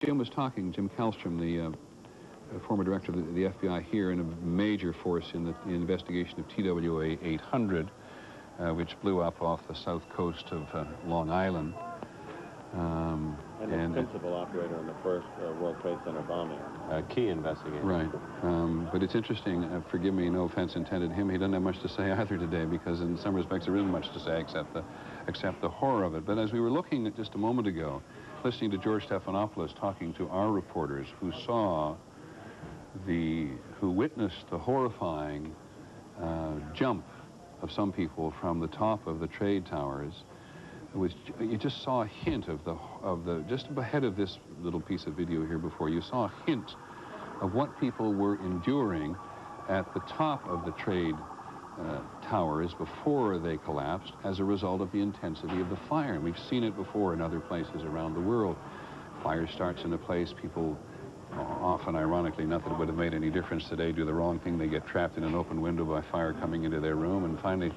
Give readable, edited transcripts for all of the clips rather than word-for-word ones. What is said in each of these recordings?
Jim was talking, Jim Kallstrom, the former director of the FBI here, in a major force in the investigation of TWA 800, which blew up off the south coast of Long Island. And the principal operator in the first World Trade Center bombing. Key investigator. Right. But it's interesting, forgive me, no offense intended him, he doesn't have much to say either today, because in some respects there isn't much to say except the horror of it. But as we were looking at just a moment ago, listening to George Stephanopoulos talking to our reporters who witnessed the horrifying jump of some people from the top of the trade towers, you just saw a hint just ahead of this little piece of video here before, you saw a hint of what people were enduring at the top of the trade towers before they collapsed as a result of the intensity of the fire. And we've seen it before in other places around the world. Fire starts in a place, people often, ironically, not that it would have made any difference today, do the wrong thing, they get trapped in an open window by fire coming into their room, and finally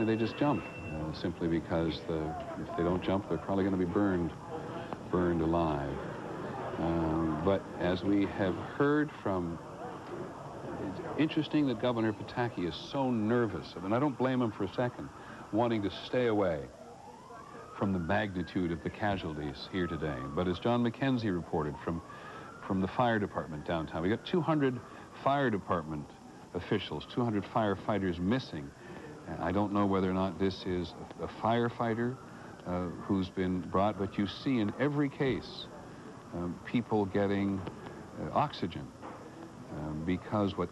they just jump, simply because if they don't jump, they're probably going to be burned alive. But as we have heard from, it's interesting that Governor Pataki is so nervous, and I don't blame him for a second, wanting to stay away from the magnitude of the casualties here today. But as John McKenzie reported from the fire department downtown, we got 200 fire department officials, 200 firefighters missing. I don't know whether or not this is a firefighter who's been brought, but you see in every case people getting oxygen because if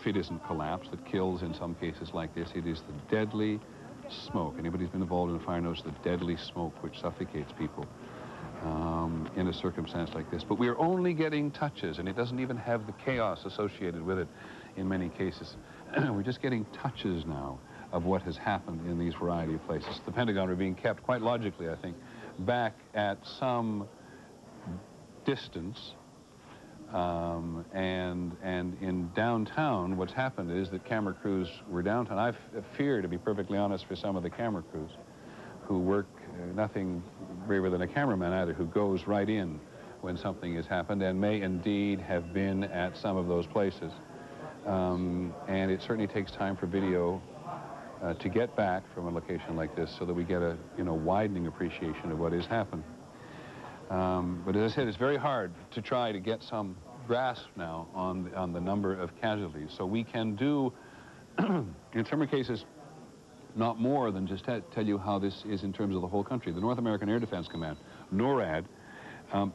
it isn't collapse that kills in some cases like this, it is the deadly smoke. Anybody who's been involved in a fire knows the deadly smoke which suffocates people in a circumstance like this. But we're only getting touches, and it doesn't even have the chaos associated with it in many cases. We're just getting touches now of what has happened in these variety of places. The Pentagon are being kept, quite logically, I think, back at some distance. And in downtown, what's happened is that camera crews were downtown. I fear, to be perfectly honest, for some of the camera crews who work nothing braver than a cameraman either, who goes right in when something has happened and may indeed have been at some of those places. And it certainly takes time for video to get back from a location like this so that we get a widening appreciation of what has happened. But as I said, it's very hard to try to get some grasp now on the number of casualties. So we can do, in some cases, not more than just tell you how this is in terms of the whole country. The North American Air Defense Command, NORAD,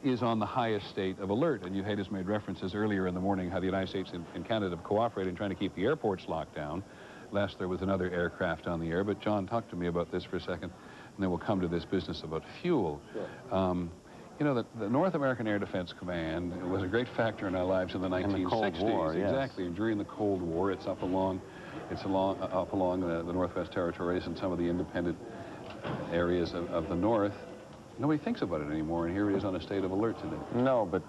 is on the highest state of alert. And Yuhaida's made references earlier in the morning how the United States and Canada have cooperated in trying to keep the airports locked down, lest there was another aircraft on the air. But John, talk to me about this for a second, and then we'll come to this business about fuel. Sure. You know, the North American Air Defense Command was a great factor in our lives in the 1960s. In the Cold War, yes. Exactly. And during the Cold War, it's up along the Northwest Territories and some of the independent areas of the North. Nobody thinks about it anymore, and here it is on a state of alert today. No, but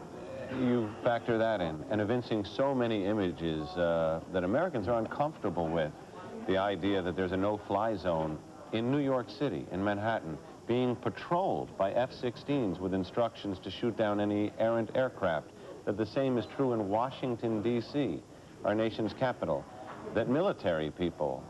you factor that in, and evincing so many images that Americans are uncomfortable with. The idea that there's a no-fly zone in New York City, in Manhattan, being patrolled by F-16s with instructions to shoot down any errant aircraft, that the same is true in Washington, D.C., our nation's capital, that military people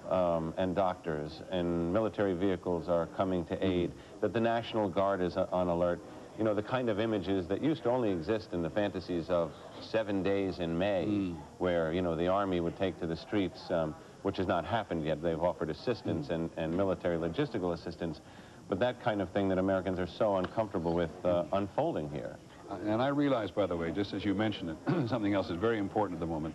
and doctors and military vehicles are coming to aid, that the National Guard is on alert. You know, the kind of images that used to only exist in the fantasies of 7 days in May, where, you know, the Army would take to the streets, which has not happened yet. They've offered assistance and military logistical assistance. But that kind of thing that Americans are so uncomfortable with unfolding here. And I realize, by the way, just as you mentioned it, something else is very important at the moment.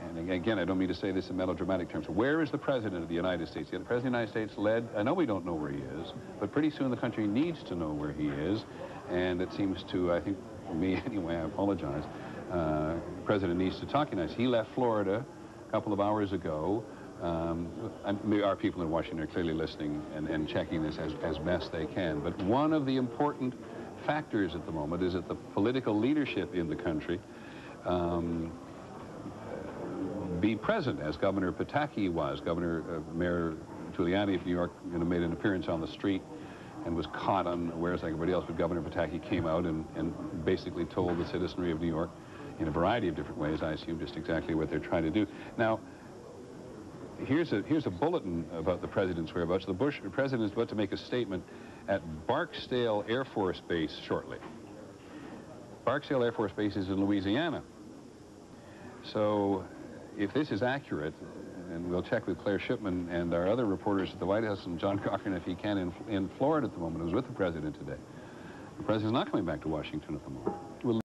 And again, I don't mean to say this in melodramatic terms. Where is the President of the United States? The President of the United States led, I know we don't know where he is, but pretty soon the country needs to know where he is. And it seems to, I think, for me anyway, I apologize, the President needs to talk to us. He left Florida a couple of hours ago. Our people in Washington are clearly listening and checking this as best they can. But one of the important factors at the moment is that the political leadership in the country be present, as Governor Pataki was. Mayor Giuliani of New York made an appearance on the street and was caught unawares like everybody else, but Governor Pataki came out and basically told the citizenry of New York in a variety of different ways, I assume just exactly what they're trying to do. Now, here's a bulletin about the president's whereabouts. The president is about to make a statement at Barksdale Air Force Base shortly. Barksdale Air Force Base is in Louisiana. So if this is accurate, and we'll check with Claire Shipman and our other reporters at the White House, and John Cochran, if he can, in Florida at the moment, who's with the president today. The president's not coming back to Washington at the moment.